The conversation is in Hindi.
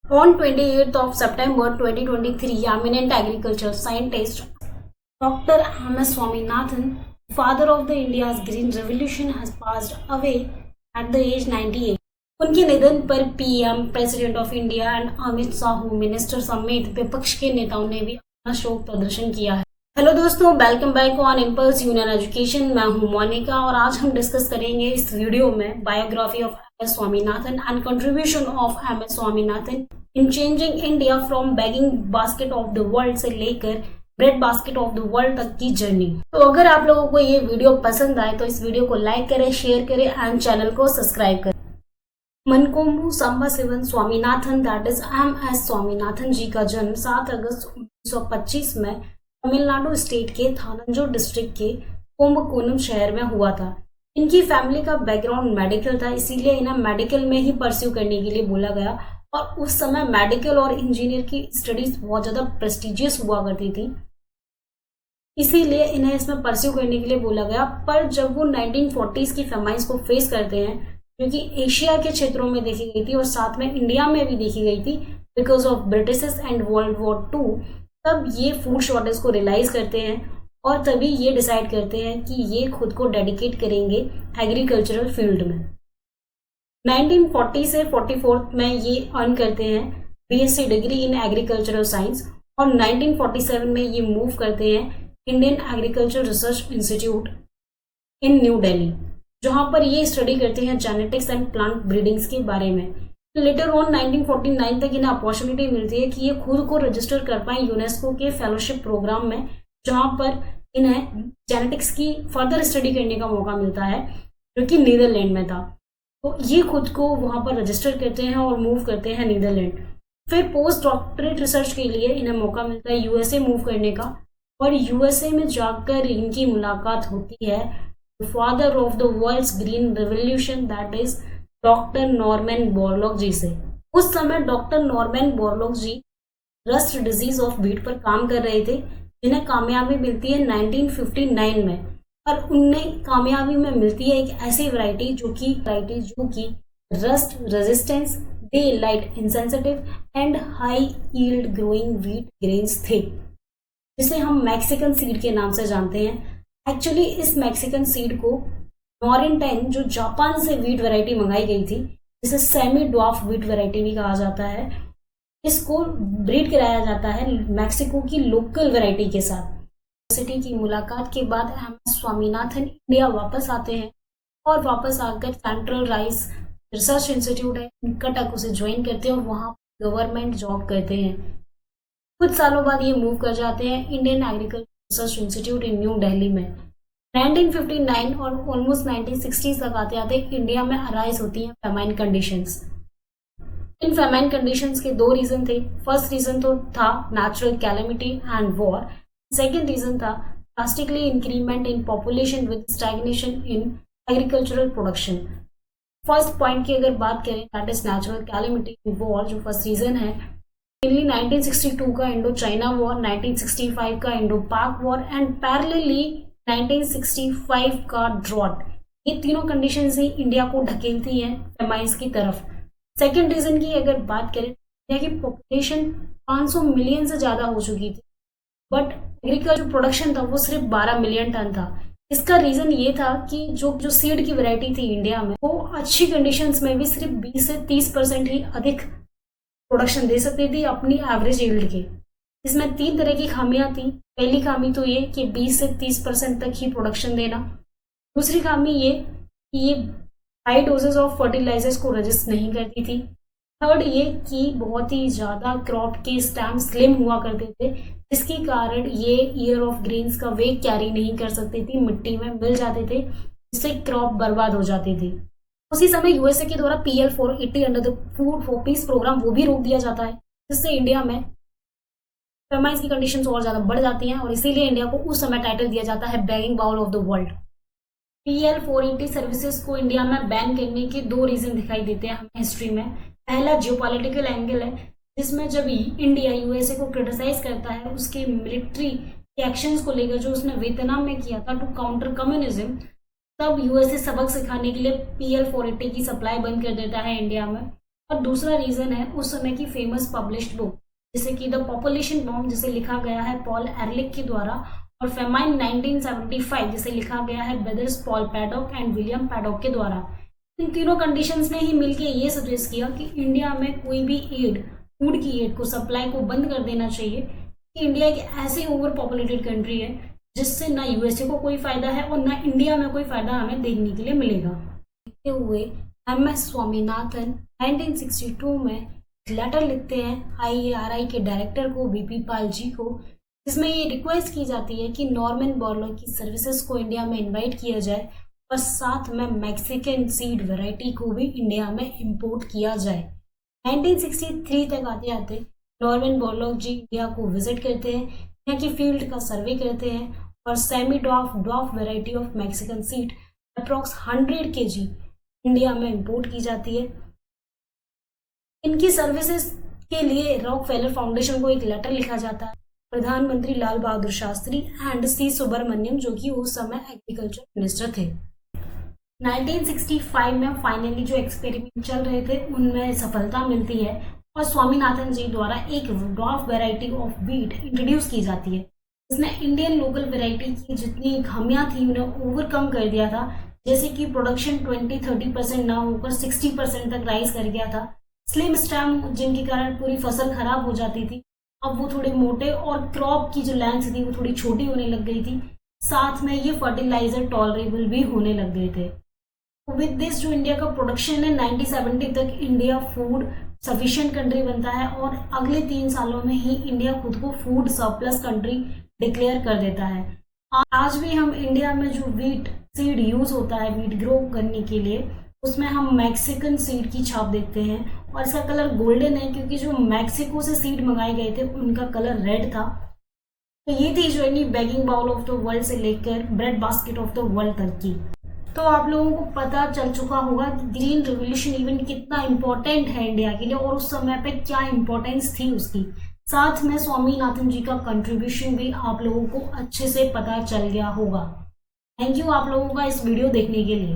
On 28th of September 2023, eminent agriculture scientist Dr. M.S. Swaminathan, father of the India's Green Revolution, has passed away at the age 98. उनके निधन पर PM, president of India and Amit Shah, minister समेत विपक्ष के नेताओं ने भी अपना शोक प्रदर्शन किया है। हेलो दोस्तों, welcome back on impulse union education. मैं हूं मोनिका और आज हम डिस्कस करेंगे इस वीडियो में biography of M S Swaminathan and contribution of M S Swaminathan in changing India from begging basket of the world से लेकर bread basket of the world तक की जर्नी। तो अगर आप लोगों को ये वीडियो पसंद आए तो इस वीडियो को लाइक करें, शेयर करें एंड चैनल को सब्सक्राइब करें। Mankombu Sambasivan Swaminathan that is M S Swaminathan ji का जन्म 7 अगस्त 1925 में तमिलनाडु स्टेट के थानंजोर डिस्ट्रिक्ट के कुंभकोणम शहर में हुआ था। इनकी फैमिली का बैकग्राउंड मेडिकल था, इसीलिए इन्हें मेडिकल में ही परस्यू करने के लिए बोला गया। और उस समय मेडिकल और इंजीनियर की स्टडीज बहुत ज़्यादा प्रेस्टिजियस हुआ करती थी, इसीलिए इन्हें इसमें परस्यू करने के लिए बोला गया। पर जब वो 1940s की फेमाइन्स को फेस करते हैं, जो कि एशिया के क्षेत्रों में देखी गई थी और साथ में इंडिया में भी देखी गई थी because of Britishers and world war 2, तब ये फूड शॉर्टेज को रियलाइज करते हैं और तभी ये डिसाइड करते हैं कि ये खुद को डेडिकेट करेंगे एग्रीकल्चरल फील्ड में। 1940 से 44 में ये अर्न करते हैं BSc degree in agricultural science और 1947 में ये मूव करते हैं इंडियन एग्रीकल्चर रिसर्च इंस्टीट्यूट इन न्यू दिल्ली, जहाँ पर ये स्टडी करते हैं जेनेटिक्स एंड प्लांट ब्रीडिंग्स के बारे में। लेटर ऑन 1949 तक इन्हें अपॉर्चुनिटी मिलती है कि ये खुद को रजिस्टर कर पाए यूनेस्को के फेलोशिप प्रोग्राम में, जहाँ पर इन्हें जेनेटिक्स की फर्दर स्टडी करने का मौका मिलता है, जो कि नीदरलैंड में था। तो ये खुद को वहाँ पर रजिस्टर करते हैं और मूव करते हैं नीदरलैंड। फिर पोस्ट डॉक्टरेट रिसर्च के लिए इन्हें मौका मिलता है यूएसए मूव करने का, और यूएसए में जाकर इनकी मुलाकात होती है father of the world's green revolution that is doctor Norman Borlaug ji से। उस समय doctor Norman Borlaug ji rust disease of wheat पर काम कर रहे थे, जिन्हें कामयाबी मिलती है 1959 में। और उन्हें कामयाबी में मिलती है एक ऐसी वैरायटी जो कि rust resistance, day light insensitive and high yield growing wheat grains थे, जिसे हम मैक्सिकन सीड के नाम से जानते हैं। एक्चुअली इस मैक्सिकन सीड को नॉरेंटाइन, जो जापान से व्हीट वैरायटी मंगाई गई थी, जिसे सेमी ड्वार्फ व्हीट वैरायटी भी कहा जाता है, इसको ब्रीड कराया जाता है मैक्सिको की लोकल वैरायटी के साथ। यूनिवर्सिटी की मुलाकात के बाद एम एस स्वामीनाथन इंडिया वापस आते हैं और वापस आकर सेंट्रल राइस रिसर्च इंस्टीट्यूट है कटक उसे ज्वाइन करते हैं और वहाँ गवर्नमेंट जॉब करते हैं। कुछ सालों बाद ये मूव कर जाते हैं इंडियन एग्रीकल्चर रिसर्च इंस्टीट्यूट इन न्यू दिल्ली में। 1959 और ऑलमोस्ट 1960 तक आते आते इंडिया में अराइज होती हैं फेमाइन कंडीशंस। इन फेमाइन कंडीशंस के 2 रीजन थे। फर्स्ट रीजन तो था natural calamity and war. Second reason था drastically increment in population with stagnation in agricultural production. First point की अगर बात करें that is natural calamity war, जो फर्स्ट रीजन है। मेनली 1962 का इंडो चाइना वॉर, 1965 का इंडो पाक वॉर एंड पैरेलली 1965 का ड्रॉट। ये तीनों कंडीशन ही इंडिया को ढकेलती हैं फेमाइन्स की तरफ। सेकेंड रीजन की अगर बात करें, इंडिया की पॉपुलेशन 500 मिलियन से ज़्यादा हो चुकी थी, बट एग्रीकल्चर प्रोडक्शन था वो सिर्फ 12 मिलियन टन था। इसका रीज़न ये था कि जो सीड की वैरायटी थी इंडिया में, वो अच्छी कंडीशंस में भी सिर्फ 20 से 30% ही अधिक प्रोडक्शन दे सकती थी अपनी एवरेज यील्ड के। इसमें 3 तरह की खामियां थी। पहली खामी तो ये कि 20 से 30% तक ही प्रोडक्शन देना। दूसरी खामी ये कि ये हाई डोजेस ऑफ फर्टिलाइजर्स को रजिस्ट नहीं करती थी। थर्ड ये कि बहुत ही ज़्यादा क्रॉप के स्टैम स्लिम हुआ करते थे, जिसके कारण ये ईयर ऑफ ग्रेन्स का वेट कैरी नहीं कर सकती थी, मिट्टी में मिल जाते थे, जिससे क्रॉप बर्बाद हो जाती थी। उसी समय यूएसए के द्वारा PL 480 under the food for peace programme वो भी रोक दिया जाता है, जिससे इंडिया में फेमाइन्स की कंडीशंस और ज़्यादा बढ़ जाती हैं और इसीलिए इंडिया को उस समय टाइटल दिया जाता है begging bowl of the world. PL 480 services को इंडिया में बैन करने के 2 रीजन दिखाई देते हैं हमें हिस्ट्री में। पहला जियोपॉलिटिकल एंगल है, जिसमें जब इंडिया यूएसए को क्रिटिसाइज करता है उसके मिलिट्री एक्शंस को लेकर, जो उसने वियतनाम में किया था टू काउंटर कम्युनिज्म, तब यूएसए सबक सिखाने के लिए PL 480 की सप्लाई बंद कर देता है इंडिया में और दूसरा रीजन है उस समय की फेमस पब्लिश्ड बुक, जैसे कि द पॉपुलेशन बॉम्ब जिसे लिखा गया है पॉल एरलिक के द्वारा, और फेमाइन 1975 जिसे लिखा गया है brothers Paul paddock and William paddock के द्वारा। इन तीनों कंडीशंस ने ही मिलकर ये सजेस्ट किया कि इंडिया में कोई भी एड, फूड की एड को, सप्लाई को बंद कर देना चाहिए, कि इंडिया एक ऐसी ओवर पॉपुलेटेड कंट्री है जिससे ना यूएसए को कोई फायदा है और ना इंडिया में कोई फायदा हमें देखने के लिए मिलेगा। देखते हुए एमएस स्वामीनाथन 1962 में लेटर लिखते हैं IARI के डायरेक्टर को, बीपी पाल जी को, जिसमें ये रिक्वेस्ट की जाती है कि नॉर्मन बोरलॉग की सर्विसेज को इंडिया में इनवाइट किया जाए और साथ में मैक्सिकन सीड वैरायटी को भी इंडिया में इंपोर्ट किया जाए। 1963 तक आते आते नॉर्मन बोरलॉग जी इंडिया को विजिट करते हैं, यहाँ की फील्ड का सर्वे करते हैं और semi dwarf variety of Mexican seed approx 100 kg India में इंपोर्ट की जाती है। इनकी सर्विसेज के लिए रॉकफेलर फाउंडेशन को एक लेटर लिखा जाता है, प्रधानमंत्री लाल बहादुर शास्त्री एंड सी सुब्रमण्यम, जो कि उस समय एग्रीकल्चर मिनिस्टर थे। 1965 में फाइनली जो एक्सपेरिमेंट चल रहे थे उनमें सफलता मिलती है और स्वामीनाथन जी द्वारा एक dwarf variety of wheat introduce की जाती है, जिसने इंडियन लोकल वैरायटी की जितनी खामियां थी उन्हें ओवरकम कर दिया था। जैसे कि प्रोडक्शन 20-30% ना होकर 60% तक राइज कर गया था। स्लिम स्टेम जिनके कारण पूरी फसल खराब हो जाती थी, अब वो थोड़े मोटे, और क्रॉप की जो लेंथ थी वो थोड़ी छोटी होने लग गई थी। साथ में ये फर्टिलाइजर टॉलरेबल भी होने लग गए थे। विद दिस जो इंडिया का प्रोडक्शन है 1970 तक इंडिया फूड सफिशिएंट कंट्री बनता है और अगले 3 सालों में ही इंडिया खुद को फूड सरप्लस कंट्री डिक्लेयर कर देता है। आज भी हम इंडिया में जो व्हीट सीड यूज होता है व्हीट ग्रो करने के लिए, उसमें हम मैक्सिकन सीड की छाप देखते हैं और इसका कलर गोल्डन है क्योंकि जो मैक्सिको से सीड मंगाए गए थे उनका कलर रेड था। तो ये थी journey begging bowl of the world से लेकर bread basket of the world तक की। तो आप लोगों को पता चल चुका होगा कि ग्रीन रिवोल्यूशन इवेंट कितना इम्पोर्टेंट है इंडिया के लिए और उस समय पे क्या इम्पोर्टेंस थी उसकी। साथ में स्वामीनाथन जी का कंट्रीब्यूशन भी आप लोगों को अच्छे से पता चल गया होगा। थैंक यू आप लोगों का इस वीडियो देखने के लिए।